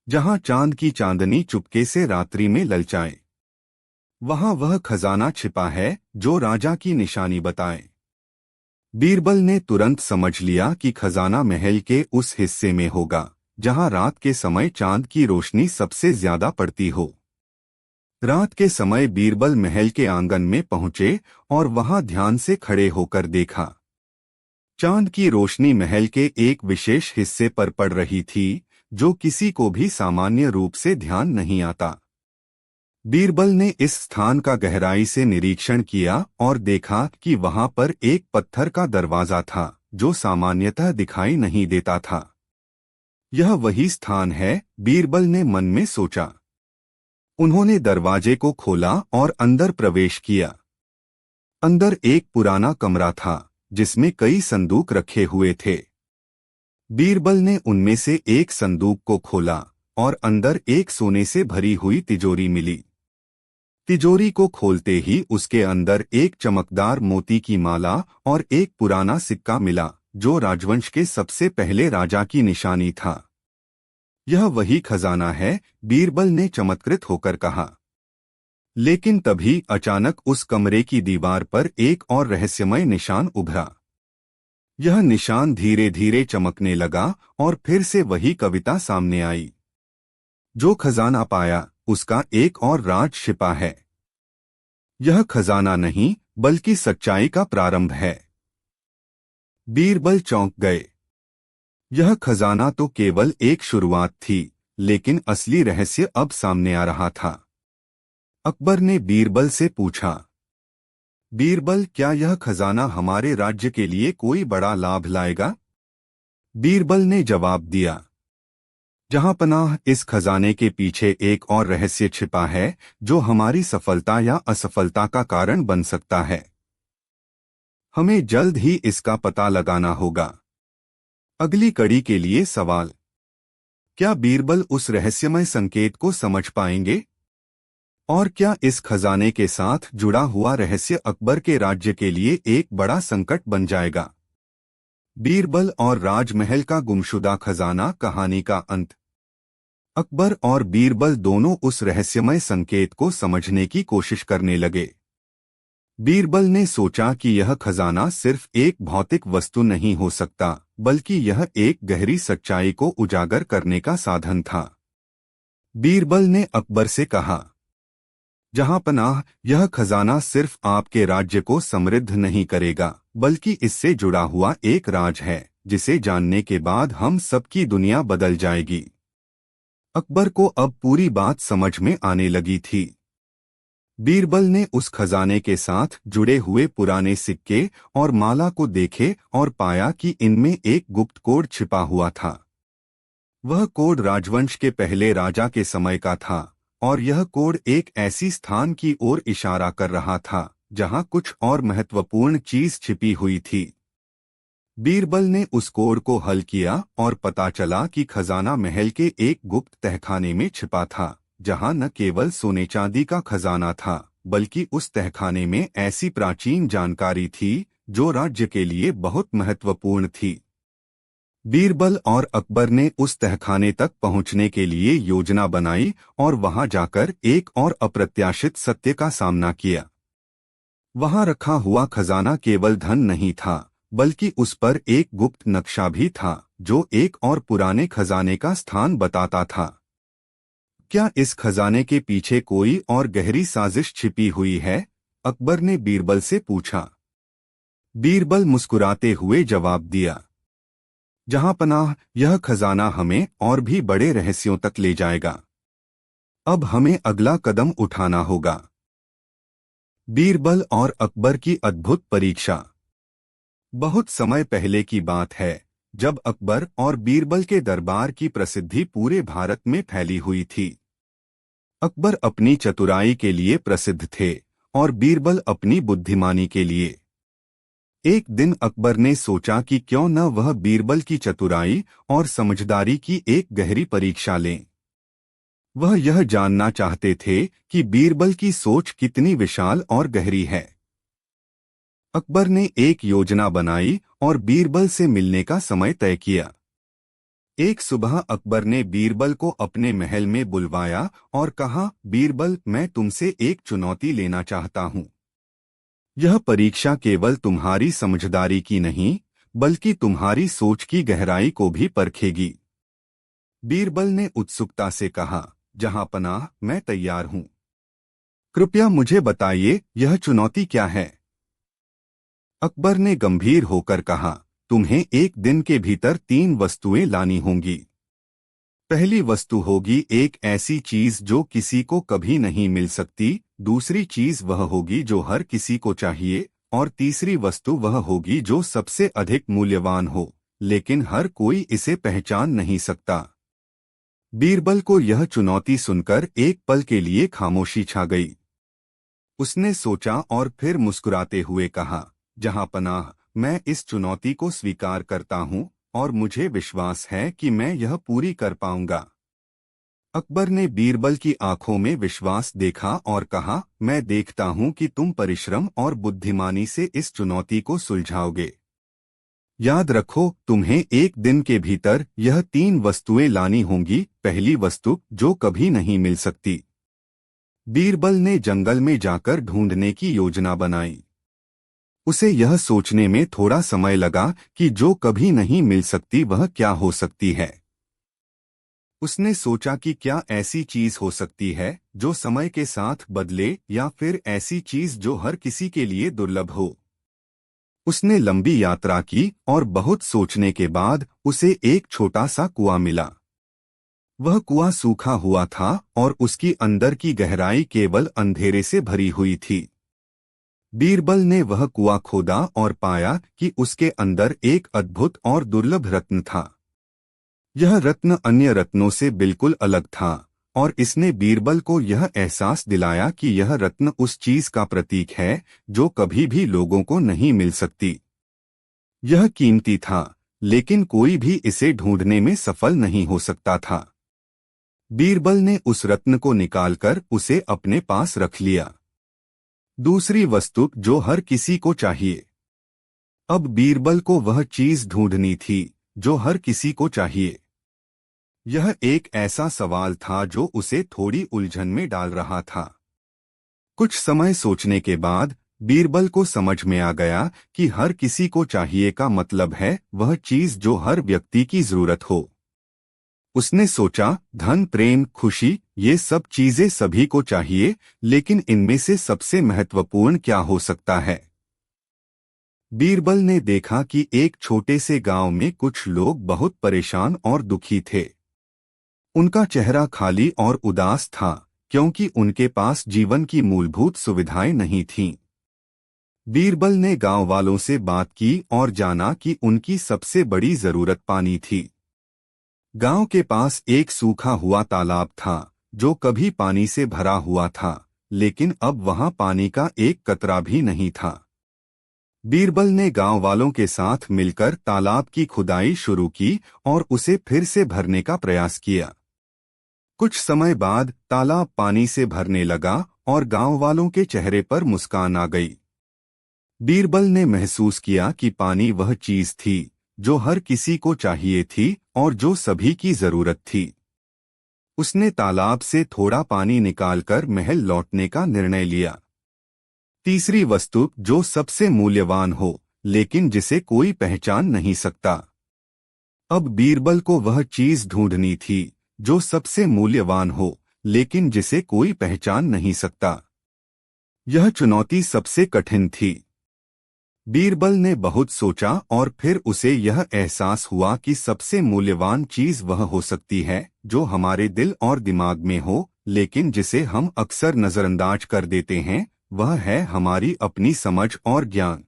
Speaker 1: जहां चांद की चांदनी चुपके से रात्रि में ललचाए, वहां वह खजाना छिपा है जो राजा की निशानी बताए। बीरबल ने तुरंत समझ लिया कि खजाना महल के उस हिस्से में होगा जहां रात के समय चांद की रोशनी सबसे ज्यादा पड़ती हो। रात के समय बीरबल महल के आंगन में पहुंचे और वहां ध्यान से खड़े होकर देखा। चांद की रोशनी महल के एक विशेष हिस्से पर पड़ रही थी जो किसी को भी सामान्य रूप से ध्यान नहीं आता। बीरबल ने इस स्थान का गहराई से निरीक्षण किया और देखा कि वहां पर एक पत्थर का दरवाजा था जो सामान्यतः दिखाई नहीं देता था। यह वही स्थान है, बीरबल ने मन में सोचा। उन्होंने दरवाजे को खोला और अंदर प्रवेश किया। अंदर एक पुराना कमरा था जिसमें कई संदूक रखे हुए थे। बीरबल ने उनमें से एक संदूक को खोला और अंदर एक सोने से भरी हुई तिजोरी मिली। तिजोरी को खोलते ही उसके अंदर एक चमकदार मोती की माला और एक पुराना सिक्का मिला जो राजवंश के सबसे पहले राजा की निशानी था। यह वही खजाना है, बीरबल ने चमत्कृत होकर कहा। लेकिन तभी अचानक उस कमरे की दीवार पर एक और रहस्यमय निशान उभरा। यह निशान धीरे धीरे चमकने लगा और फिर से वही कविता सामने आई। जो खजाना पाया उसका एक और राज छिपा है। यह खजाना नहीं बल्कि सच्चाई का प्रारंभ है। बीरबल चौंक गए। यह खजाना तो केवल एक शुरुआत थी, लेकिन असली रहस्य अब सामने आ रहा था। अकबर ने बीरबल से पूछा, बीरबल, क्या यह खजाना हमारे राज्य के लिए कोई बड़ा लाभ लाएगा? बीरबल ने जवाब दिया, जहांपनाह, इस खजाने के पीछे एक और रहस्य छिपा है जो हमारी सफलता या असफलता का कारण बन सकता है। हमें जल्द ही इसका पता लगाना होगा। अगली कड़ी के लिए सवाल, क्या बीरबल उस रहस्यमय संकेत को समझ पाएंगे? और क्या इस खजाने के साथ जुड़ा हुआ रहस्य अकबर के राज्य के लिए एक बड़ा संकट बन जाएगा? बीरबल और राजमहल का गुमशुदा खजाना, कहानी का अंत। अकबर और बीरबल दोनों उस रहस्यमय संकेत को समझने की कोशिश करने लगे। बीरबल ने सोचा कि यह खजाना सिर्फ एक भौतिक वस्तु नहीं हो सकता, बल्कि यह एक गहरी सच्चाई को उजागर करने का साधन था। बीरबल ने अकबर से कहा, जहांपनाह, यह खजाना सिर्फ आपके राज्य को समृद्ध नहीं करेगा, बल्कि इससे जुड़ा हुआ एक राज है जिसे जानने के बाद हम सबकी दुनिया बदल जाएगी। अकबर को अब पूरी बात समझ में आने लगी थी। बीरबल ने उस खजाने के साथ जुड़े हुए पुराने सिक्के और माला को देखे और पाया कि इनमें एक गुप्त कोड छिपा हुआ था। वह कोड राजवंश के पहले राजा के समय का था और यह कोड एक ऐसी स्थान की ओर इशारा कर रहा था जहां कुछ और महत्वपूर्ण चीज छिपी हुई थी। बीरबल ने उस कोड को हल किया और पता चला कि खजाना महल के एक गुप्त तहखाने में छिपा था, जहां न केवल सोने चांदी का खजाना था, बल्कि उस तहखाने में ऐसी प्राचीन जानकारी थी जो राज्य के लिए बहुत महत्वपूर्ण थी। बीरबल और अकबर ने उस तहखाने तक पहुंचने के लिए योजना बनाई और वहां जाकर एक और अप्रत्याशित सत्य का सामना किया। वहां रखा हुआ खजाना केवल धन नहीं था, बल्कि उस पर एक गुप्त नक्शा भी था जो एक और पुराने खजाने का स्थान बताता था। क्या इस खजाने के पीछे कोई और गहरी साजिश छिपी हुई है? अकबर ने बीरबल से पूछा। बीरबल मुस्कुराते हुए जवाब दिया, जहांपनाह, यह खजाना हमें और भी बड़े रहस्यों तक ले जाएगा। अब हमें अगला कदम उठाना होगा। बीरबल और अकबर की अद्भुत परीक्षा। बहुत समय पहले की बात है, जब अकबर और बीरबल के दरबार की प्रसिद्धि पूरे भारत में फैली हुई थी। अकबर अपनी चतुराई के लिए प्रसिद्ध थे और बीरबल अपनी बुद्धिमानी के लिए। एक दिन अकबर ने सोचा कि क्यों न वह बीरबल की चतुराई और समझदारी की एक गहरी परीक्षा लें। वह यह जानना चाहते थे कि बीरबल की सोच कितनी विशाल और गहरी है। अकबर ने एक योजना बनाई और बीरबल से मिलने का समय तय किया। एक सुबह अकबर ने बीरबल को अपने महल में बुलवाया और कहा, बीरबल, मैं तुमसे एक चुनौती लेना चाहता हूं। यह परीक्षा केवल तुम्हारी समझदारी की नहीं, बल्कि तुम्हारी सोच की गहराई को भी परखेगी। बीरबल ने उत्सुकता से कहा, जहांपनाह, मैं तैयार हूं। कृपया मुझे बताइए, यह चुनौती क्या है? अकबर ने गंभीर होकर कहा, तुम्हें एक दिन के भीतर 3 वस्तुएं लानी होंगी। पहली वस्तु होगी एक ऐसी चीज जो किसी को कभी नहीं मिल सकती, दूसरी चीज वह होगी जो हर किसी को चाहिए, और तीसरी वस्तु वह होगी जो सबसे अधिक मूल्यवान हो, लेकिन हर कोई इसे पहचान नहीं सकता। बीरबल को यह चुनौती सुनकर एक पल के लिए खामोशी छा गई। उसने सोचा और फिर मुस्कुराते हुए कहा, जहांपनाह, मैं इस चुनौती को स्वीकार करता हूं और मुझे विश्वास है कि मैं यह पूरी कर पाऊंगा। अकबर ने बीरबल की आंखों में विश्वास देखा और कहा, मैं देखता हूं कि तुम परिश्रम और बुद्धिमानी से इस चुनौती को सुलझाओगे। याद रखो, तुम्हें एक दिन के भीतर यह 3 वस्तुएं लानी होंगी। पहली वस्तु जो कभी नहीं मिल सकती। बीरबल ने जंगल में जाकर ढूंढने की योजना बनाई। उसे यह सोचने में थोड़ा समय लगा कि जो कभी नहीं मिल सकती वह क्या हो सकती है। उसने सोचा कि क्या ऐसी चीज हो सकती है जो समय के साथ बदले, या फिर ऐसी चीज जो हर किसी के लिए दुर्लभ हो। उसने लंबी यात्रा की और बहुत सोचने के बाद उसे एक छोटा सा कुआं मिला। वह कुआं सूखा हुआ था और उसकी अंदर की गहराई केवल अंधेरे से भरी हुई थी। बीरबल ने वह कुआं खोदा और पाया कि उसके अंदर एक अद्भुत और दुर्लभ रत्न था। यह रत्न अन्य रत्नों से बिल्कुल अलग था और इसने बीरबल को यह एहसास दिलाया कि यह रत्न उस चीज का प्रतीक है जो कभी भी लोगों को नहीं मिल सकती। यह कीमती था, लेकिन कोई भी इसे ढूंढने में सफल नहीं हो सकता था। बीरबल ने उस रत्न को निकालकर उसे अपने पास रख लिया। दूसरी वस्तु जो हर किसी को चाहिए। अब बीरबल को वह चीज ढूंढनी थी जो हर किसी को चाहिए। यह एक ऐसा सवाल था जो उसे थोड़ी उलझन में डाल रहा था। कुछ समय सोचने के बाद बीरबल को समझ में आ गया कि हर किसी को चाहिए का मतलब है वह चीज जो हर व्यक्ति की जरूरत हो। उसने सोचा, धन, प्रेम, खुशी, ये सब चीजें सभी को चाहिए, लेकिन इनमें से सबसे महत्वपूर्ण क्या हो सकता है? बीरबल ने देखा कि एक छोटे से गांव में कुछ लोग बहुत परेशान और दुखी थे। उनका चेहरा खाली और उदास था, क्योंकि उनके पास जीवन की मूलभूत सुविधाएं नहीं थीं। बीरबल ने गांव वालों से बात की और जाना कि उनकी सबसे बड़ी जरूरत पानी थी। गांव के पास एक सूखा हुआ तालाब था जो कभी पानी से भरा हुआ था, लेकिन अब वहां पानी का एक कतरा भी नहीं था। बीरबल ने गांव वालों के साथ मिलकर तालाब की खुदाई शुरू की और उसे फिर से भरने का प्रयास किया। कुछ समय बाद तालाब पानी से भरने लगा और गांव वालों के चेहरे पर मुस्कान आ गई। बीरबल ने महसूस किया कि पानी वह चीज थी जो हर किसी को चाहिए थी और जो सभी की जरूरत थी। उसने तालाब से थोड़ा पानी निकालकर महल लौटने का निर्णय लिया। तीसरी वस्तु जो सबसे मूल्यवान हो, लेकिन जिसे कोई पहचान नहीं सकता। अब बीरबल को वह चीज ढूंढनी थी जो सबसे मूल्यवान हो, लेकिन जिसे कोई पहचान नहीं सकता। यह चुनौती सबसे कठिन थी। बीरबल ने बहुत सोचा और फिर उसे यह एहसास हुआ कि सबसे मूल्यवान चीज वह हो सकती है जो हमारे दिल और दिमाग में हो, लेकिन जिसे हम अक्सर नजरअंदाज कर देते हैं। वह है हमारी अपनी समझ और ज्ञान।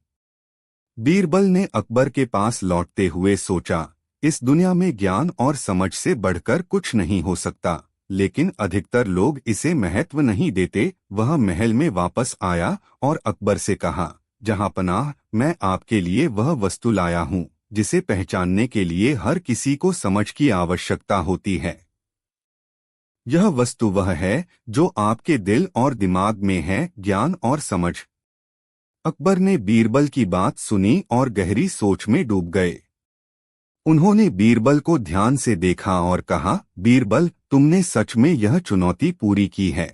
Speaker 1: बीरबल ने अकबर के पास लौटते हुए सोचा, इस दुनिया में ज्ञान और समझ से बढ़कर कुछ नहीं हो सकता, लेकिन अधिकतर लोग इसे महत्व नहीं देते। वह महल में वापस आया और अकबर से कहा, जहांपनाह, मैं आपके लिए वह वस्तु लाया हूँ जिसे पहचानने के लिए हर किसी को समझ की आवश्यकता होती है। यह वस्तु वह है जो आपके दिल और दिमाग में है, ज्ञान और समझ। अकबर ने बीरबल की बात सुनी और गहरी सोच में डूब गए। उन्होंने बीरबल को ध्यान से देखा और कहा, बीरबल, तुमने सच में यह चुनौती पूरी की है।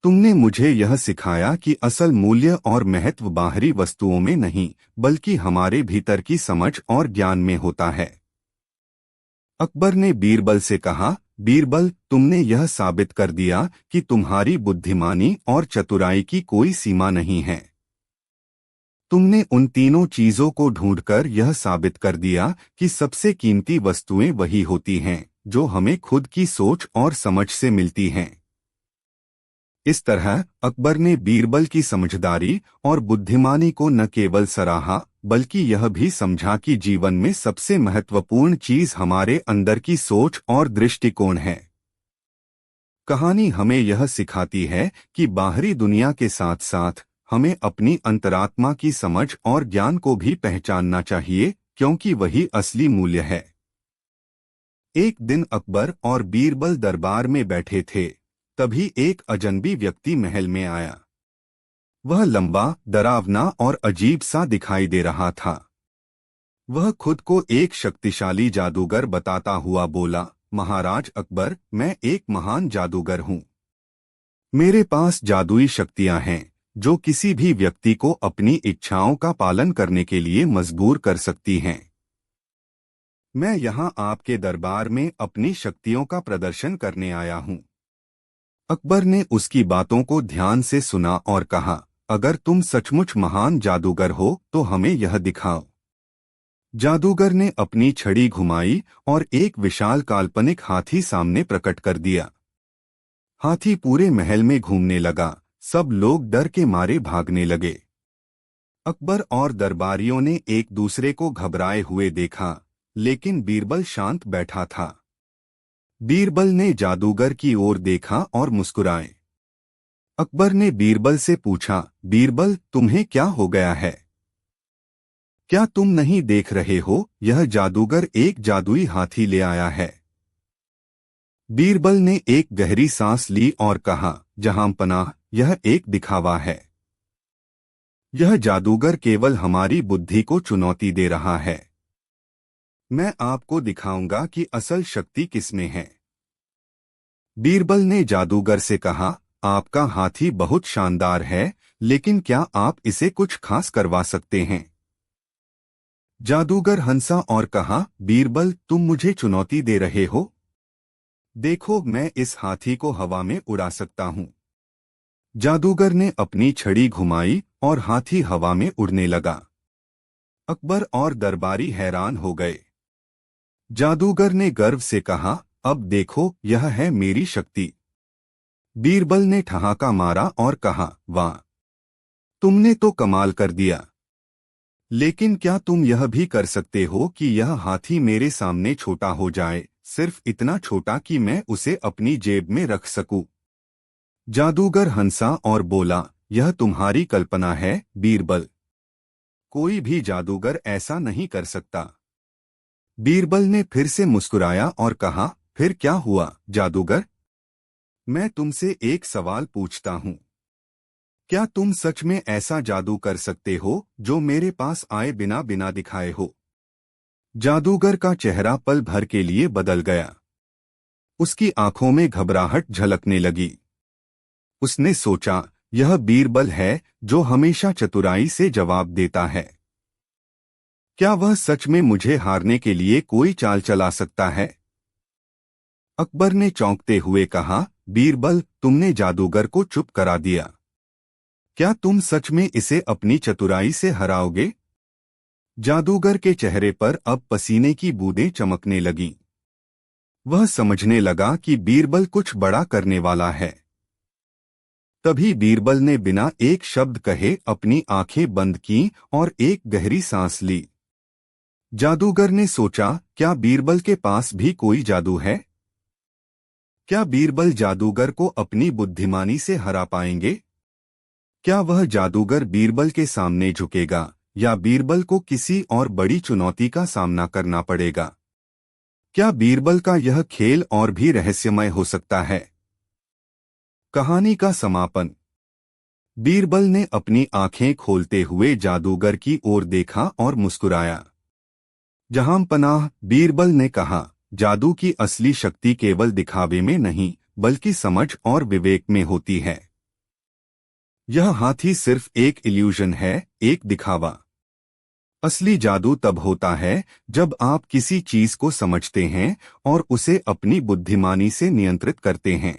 Speaker 1: तुमने मुझे यह सिखाया कि असल मूल्य और महत्व बाहरी वस्तुओं में नहीं, बल्कि हमारे भीतर की समझ और ज्ञान में होता है। अकबर ने बीरबल से कहा, बीरबल, तुमने यह साबित कर दिया कि तुम्हारी बुद्धिमानी और चतुराई की कोई सीमा नहीं है। तुमने उन तीनों चीजों को ढूंढकर यह साबित कर दिया कि सबसे कीमती वस्तुएं वही होती हैं जो हमें खुद की सोच और समझ से मिलती हैं। इस तरह अकबर ने बीरबल की समझदारी और बुद्धिमानी को न केवल सराहा, बल्कि यह भी समझा कि जीवन में सबसे महत्वपूर्ण चीज हमारे अंदर की सोच और दृष्टिकोण है। कहानी हमें यह सिखाती है कि बाहरी दुनिया के साथ साथ हमें अपनी अंतरात्मा की समझ और ज्ञान को भी पहचानना चाहिए, क्योंकि वही असली मूल्य है। एक दिन अकबर और बीरबल दरबार में बैठे थे। तभी एक अजनबी व्यक्ति महल में आया। वह लंबा, डरावना और अजीब सा दिखाई दे रहा था। वह खुद को एक शक्तिशाली जादूगर बताता हुआ बोला, महाराज अकबर, मैं एक महान जादूगर हूँ। मेरे पास जादुई शक्तियाँ हैं जो किसी भी व्यक्ति को अपनी इच्छाओं का पालन करने के लिए मजबूर कर सकती हैं। मैं यहाँ आपके दरबार में अपनी शक्तियों का प्रदर्शन करने आया हूँ। अकबर ने उसकी बातों को ध्यान से सुना और कहा, अगर तुम सचमुच महान जादूगर हो तो हमें यह दिखाओ। जादूगर ने अपनी छड़ी घुमाई और एक विशाल काल्पनिक हाथी सामने प्रकट कर दिया। हाथी पूरे महल में घूमने लगा। सब लोग डर के मारे भागने लगे। अकबर और दरबारियों ने एक दूसरे को घबराए हुए देखा, लेकिन बीरबल शांत बैठा था। बीरबल ने जादूगर की ओर देखा और मुस्कुराए। अकबर ने बीरबल से पूछा, बीरबल, तुम्हें क्या हो गया है? क्या तुम नहीं देख रहे हो, यह जादूगर एक जादुई हाथी ले आया है। बीरबल ने एक गहरी सांस ली और कहा, जहांपनाह, यह एक दिखावा है। यह जादूगर केवल हमारी बुद्धि को चुनौती दे रहा है। मैं आपको दिखाऊंगा कि असल शक्ति किसमें है। बीरबल ने जादूगर से कहा, आपका हाथी बहुत शानदार है, लेकिन क्या आप इसे कुछ खास करवा सकते हैं? जादूगर हंसा और कहा, बीरबल तुम मुझे चुनौती दे रहे हो? देखो मैं इस हाथी को हवा में उड़ा सकता हूँ। जादूगर ने अपनी छड़ी घुमाई और हाथी हवा में उड़ने लगा। अकबर और दरबारी हैरान हो गए। जादूगर ने गर्व से कहा, अब देखो यह है मेरी शक्ति। बीरबल ने ठहाका मारा और कहा, वाह, तुमने तो कमाल कर दिया। लेकिन क्या तुम यह भी कर सकते हो कि यह हाथी मेरे सामने छोटा हो जाए, सिर्फ इतना छोटा कि मैं उसे अपनी जेब में रख सकूं? जादूगर हंसा और बोला, यह तुम्हारी कल्पना है बीरबल। कोई भी जादूगर ऐसा नहीं कर सकता। बीरबल ने फिर से मुस्कुराया और कहा, फिर क्या हुआ जादूगर? मैं तुमसे एक सवाल पूछता हूँ। क्या तुम सच में ऐसा जादू कर सकते हो जो मेरे पास आए बिना बिना दिखाए हो? जादूगर का चेहरा पल भर के लिए बदल गया। उसकी आंखों में घबराहट झलकने लगी। उसने सोचा, यह बीरबल है जो हमेशा चतुराई से जवाब देता है। क्या वह सच में मुझे हारने के लिए कोई चाल चला सकता है? अकबर ने चौंकते हुए कहा, बीरबल तुमने जादूगर को चुप करा दिया। क्या तुम सच में इसे अपनी चतुराई से हराओगे? जादूगर के चेहरे पर अब पसीने की बूंदें चमकने लगीं। वह समझने लगा कि बीरबल कुछ बड़ा करने वाला है। तभी बीरबल ने बिना एक शब्द कहे अपनी आंखें बंद कीं और एक गहरी सांस ली। जादूगर ने सोचा, क्या बीरबल के पास भी कोई जादू है? क्या बीरबल जादूगर को अपनी बुद्धिमानी से हरा पाएंगे? क्या वह जादूगर बीरबल के सामने झुकेगा या बीरबल को किसी और बड़ी चुनौती का सामना करना पड़ेगा? क्या बीरबल का यह खेल और भी रहस्यमय हो सकता है? कहानी का समापन। बीरबल ने अपनी आंखें खोलते हुए जादूगर की ओर देखा और मुस्कुराया। जहांपनाह, बीरबल ने कहा, जादू की असली शक्ति केवल दिखावे में नहीं, बल्कि समझ और विवेक में होती है। यह हाथी सिर्फ एक इल्यूजन है, एक दिखावा। असली जादू तब होता है जब आप किसी चीज को समझते हैं और उसे अपनी बुद्धिमानी से नियंत्रित करते हैं।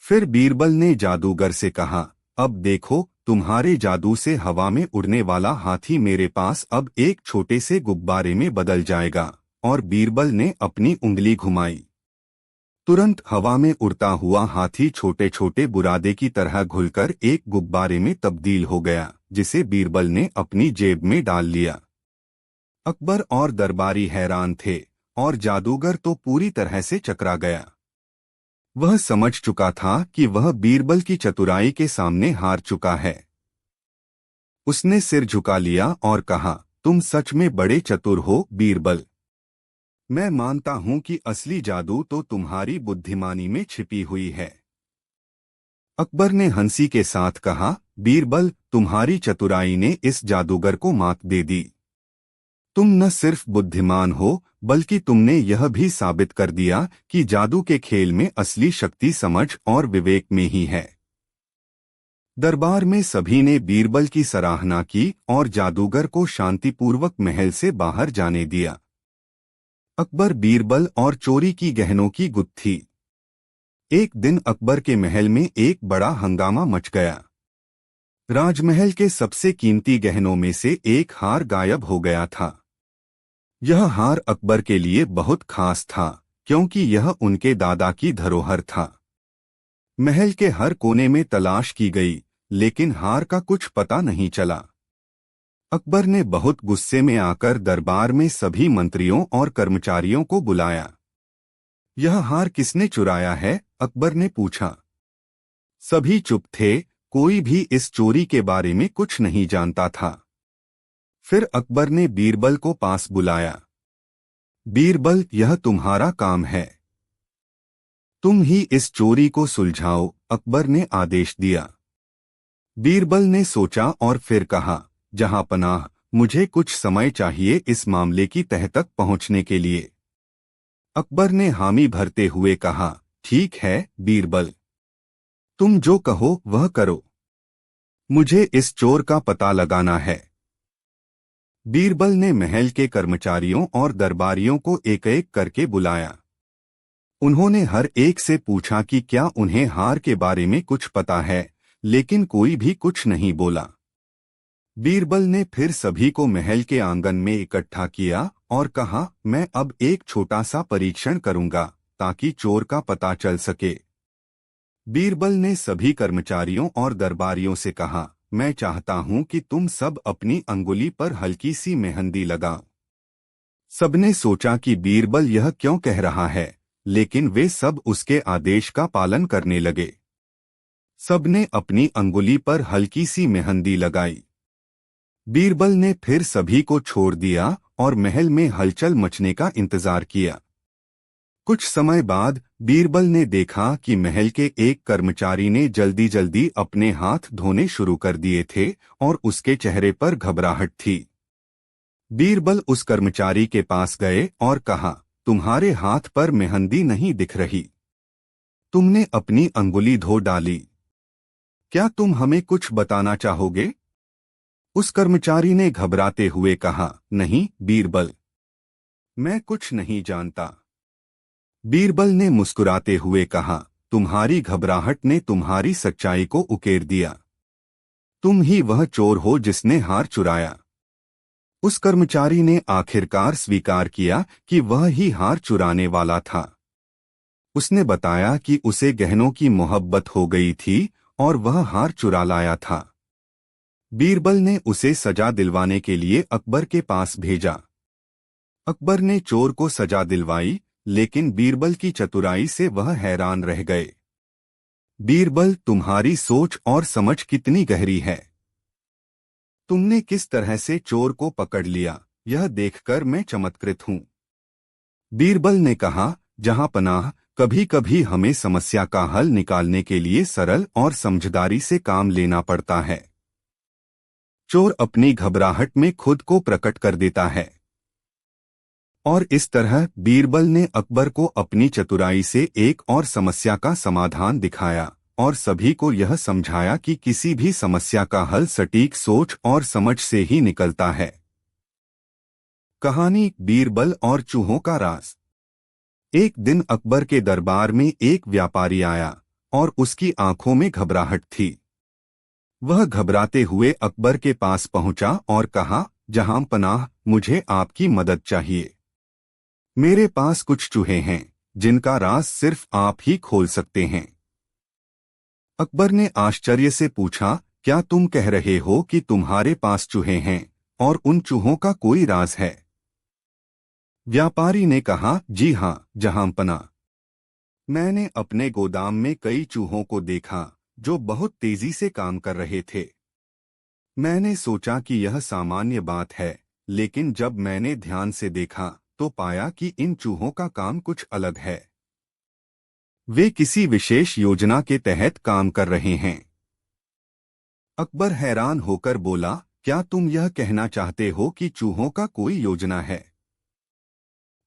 Speaker 1: फिर बीरबल ने जादूगर से कहा, अब देखो, तुम्हारे जादू से हवा में उड़ने वाला हाथी मेरे पास अब एक छोटे से गुब्बारे में बदल जाएगा। और बीरबल ने अपनी उंगली घुमाई। तुरंत हवा में उड़ता हुआ हाथी छोटे छोटे बुरादे की तरह घुलकर एक गुब्बारे में तब्दील हो गया, जिसे बीरबल ने अपनी जेब में डाल लिया। अकबर और दरबारी हैरान थे और जादूगर तो पूरी तरह से चकरा गया। वह समझ चुका था कि वह बीरबल की चतुराई के सामने हार चुका है। उसने सिर झुका लिया और कहा, तुम सच में बड़े चतुर हो बीरबल। मैं मानता हूं कि असली जादू तो तुम्हारी बुद्धिमानी में छिपी हुई है। अकबर ने हंसी के साथ कहा, बीरबल तुम्हारी चतुराई ने इस जादूगर को मात दे दी। तुम न सिर्फ बुद्धिमान हो, बल्कि तुमने यह भी साबित कर दिया कि जादू के खेल में असली शक्ति समझ और विवेक में ही है। दरबार में सभी ने बीरबल की सराहना की और जादूगर को शांतिपूर्वक महल से बाहर जाने दिया। अकबर, बीरबल और चोरी की गहनों की गुत्थी। एक दिन अकबर के महल में एक बड़ा हंगामा मच गया। राजमहल के सबसे कीमती गहनों में से एक हार गायब हो गया था। यह हार अकबर के लिए बहुत खास था, क्योंकि यह उनके दादा की धरोहर था। महल के हर कोने में तलाश की गई, लेकिन हार का कुछ पता नहीं चला। अकबर ने बहुत गुस्से में आकर दरबार में सभी मंत्रियों और कर्मचारियों को बुलाया। यह हार किसने चुराया है? अकबर ने पूछा। सभी चुप थे, कोई भी इस चोरी के बारे में कुछ नहीं जानता था। फिर अकबर ने बीरबल को पास बुलाया। बीरबल, यह तुम्हारा काम है। तुम ही इस चोरी को सुलझाओ, अकबर ने आदेश दिया। बीरबल ने सोचा और फिर कहा, जहांपनाह, मुझे कुछ समय चाहिए इस मामले की तह तक पहुंचने के लिए। अकबर ने हामी भरते हुए कहा, ठीक है बीरबल, तुम जो कहो वह करो। मुझे इस चोर का पता लगाना है। बीरबल ने महल के कर्मचारियों और दरबारियों को एक एक करके बुलाया। उन्होंने हर एक से पूछा कि क्या उन्हें हार के बारे में कुछ पता है, लेकिन कोई भी कुछ नहीं बोला। बीरबल ने फिर सभी को महल के आंगन में इकट्ठा किया और कहा, मैं अब एक छोटा सा परीक्षण करूंगा ताकि चोर का पता चल सके। बीरबल ने सभी कर्मचारियों और दरबारियों से कहा, मैं चाहता हूं कि तुम सब अपनी अंगुली पर हल्की सी मेहंदी लगाओ। सबने सोचा कि बीरबल यह क्यों कह रहा है, लेकिन वे सब उसके आदेश का पालन करने लगे। सबने अपनी अंगुली पर हल्की सी मेहंदी लगाई। बीरबल ने फिर सभी को छोड़ दिया और महल में हलचल मचने का इंतजार किया। कुछ समय बाद बीरबल ने देखा कि महल के एक कर्मचारी ने जल्दी जल्दी अपने हाथ धोने शुरू कर दिए थे और उसके चेहरे पर घबराहट थी। बीरबल उस कर्मचारी के पास गए और कहा, तुम्हारे हाथ पर मेहंदी नहीं दिख रही। तुमने अपनी अंगुली धो डाली। क्या तुम हमें कुछ बताना चाहोगे? उस कर्मचारी ने घबराते हुए कहा, नहीं बीरबल, मैं कुछ नहीं जानता। बीरबल ने मुस्कुराते हुए कहा, तुम्हारी घबराहट ने तुम्हारी सच्चाई को उकेर दिया। तुम ही वह चोर हो जिसने हार चुराया। उस कर्मचारी ने आखिरकार स्वीकार किया कि वह ही हार चुराने वाला था। उसने बताया कि उसे गहनों की मोहब्बत हो गई थी और वह हार चुरा लाया था। बीरबल ने उसे सजा दिलवाने के लिए अकबर के पास भेजा। अकबर ने चोर को सजा दिलवाई, लेकिन बीरबल की चतुराई से वह हैरान रह गए। बीरबल, तुम्हारी सोच और समझ कितनी गहरी है। तुमने किस तरह से चोर को पकड़ लिया, यह देखकर मैं चमत्कृत हूं। बीरबल ने कहा, जहां पनाह, कभी कभी हमें समस्या का हल निकालने के लिए सरल और समझदारी से काम लेना पड़ता है। चोर अपनी घबराहट में खुद को प्रकट कर देता है। और इस तरह बीरबल ने अकबर को अपनी चतुराई से एक और समस्या का समाधान दिखाया और सभी को यह समझाया कि किसी भी समस्या का हल सटीक सोच और समझ से ही निकलता है। कहानी, बीरबल और चूहों का राज। एक दिन अकबर के दरबार में एक व्यापारी आया और उसकी आंखों में घबराहट थी। वह घबराते हुए अकबर के पास पहुंचा और कहा, जहां पनाह, मुझे आपकी मदद चाहिए। मेरे पास कुछ चूहे हैं जिनका राज सिर्फ आप ही खोल सकते हैं। अकबर ने आश्चर्य से पूछा, क्या तुम कह रहे हो कि तुम्हारे पास चूहे हैं और उन चूहों का कोई राज है? व्यापारी ने कहा, जी हां जहांपना। मैंने अपने गोदाम में कई चूहों को देखा जो बहुत तेजी से काम कर रहे थे। मैंने सोचा कि यह सामान्य बात है, लेकिन जब मैंने ध्यान से देखा तो पाया कि इन चूहों का काम कुछ अलग है। वे किसी विशेष योजना के तहत काम कर रहे हैं। अकबर हैरान होकर बोला, क्या तुम यह कहना चाहते हो कि चूहों का कोई योजना है?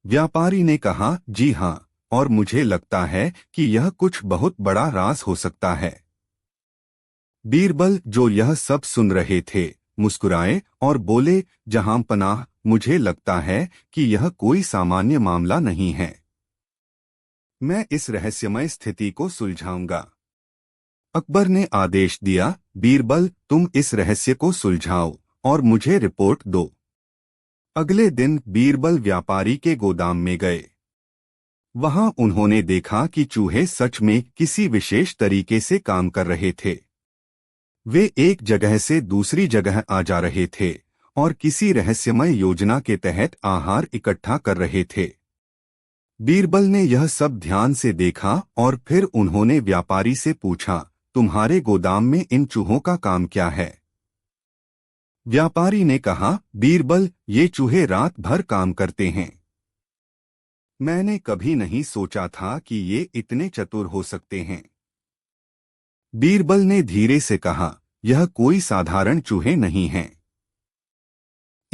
Speaker 1: व्यापारी ने कहा, जी हां, और मुझे लगता है कि यह कुछ बहुत बड़ा राज हो सकता है। बीरबल, जो यह सब सुन रहे थे, मुस्कुराए और बोले, जहांपनाह, मुझे लगता है कि यह कोई सामान्य मामला नहीं है। मैं इस रहस्यमय स्थिति को सुलझाऊंगा। अकबर ने आदेश दिया, बीरबल, तुम इस रहस्य को सुलझाओ और मुझे रिपोर्ट दो। अगले दिन बीरबल व्यापारी के गोदाम में गए। वहां उन्होंने देखा कि चूहे सच में किसी विशेष तरीके से काम कर रहे थे। वे एक जगह से दूसरी जगह आ जा रहे थे और किसी रहस्यमय योजना के तहत आहार इकट्ठा कर रहे थे। बीरबल ने यह सब ध्यान से देखा और फिर उन्होंने व्यापारी से पूछा, तुम्हारे गोदाम में इन चूहों का काम क्या है? व्यापारी ने कहा, बीरबल, ये चूहे रात भर काम करते हैं। मैंने कभी नहीं सोचा था कि ये इतने चतुर हो सकते हैं। बीरबल ने धीरे से कहा, यह कोई साधारण चूहे नहीं हैं।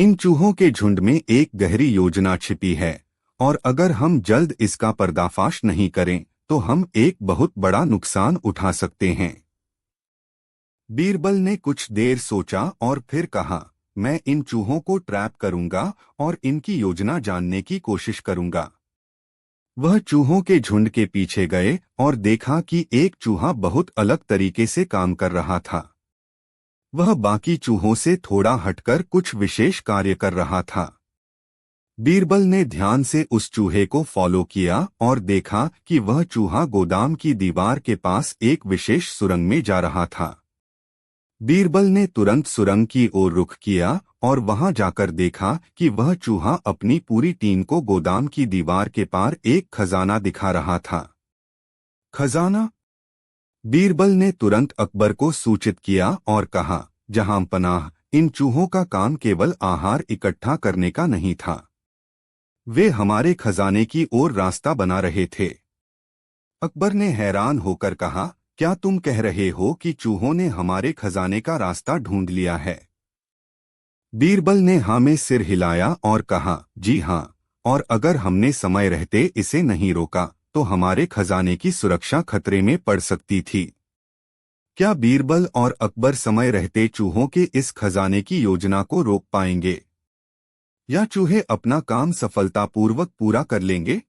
Speaker 1: इन चूहों के झुंड में एक गहरी योजना छिपी है और अगर हम जल्द इसका पर्दाफाश नहीं करें तो हम एक बहुत बड़ा नुकसान उठा सकते हैं। बीरबल ने कुछ देर सोचा और फिर कहा, मैं इन चूहों को ट्रैप करूंगा और इनकी योजना जानने की कोशिश करूंगा। वह चूहों के झुंड के पीछे गए और देखा कि एक चूहा बहुत अलग तरीके से काम कर रहा था। वह बाकी चूहों से थोड़ा हटकर कुछ विशेष कार्य कर रहा था। बीरबल ने ध्यान से उस चूहे को फॉलो किया और देखा कि वह चूहा गोदाम की दीवार के पास एक विशेष सुरंग में जा रहा था। बीरबल ने तुरंत सुरंग की ओर रुख किया और वहां जाकर देखा कि वह चूहा अपनी पूरी टीम को गोदाम की दीवार के पार एक खजाना दिखा रहा था। खजाना? बीरबल ने तुरंत अकबर को सूचित किया और कहा, जहां पनाह, इन चूहों का काम केवल आहार इकट्ठा करने का नहीं था। वे हमारे खजाने की ओर रास्ता बना रहे थे। अकबर ने हैरान होकर कहा, क्या तुम कह रहे हो कि चूहों ने हमारे खजाने का रास्ता ढूंढ लिया है? बीरबल ने हाँ में सिर हिलाया और कहा, जी हाँ, और अगर हमने समय रहते इसे नहीं रोका तो हमारे खजाने की सुरक्षा खतरे में पड़ सकती थी। क्या बीरबल और अकबर समय रहते चूहों के इस खजाने की योजना को रोक पाएंगे? या चूहे अपना काम सफलतापूर्वक पूरा कर लेंगे?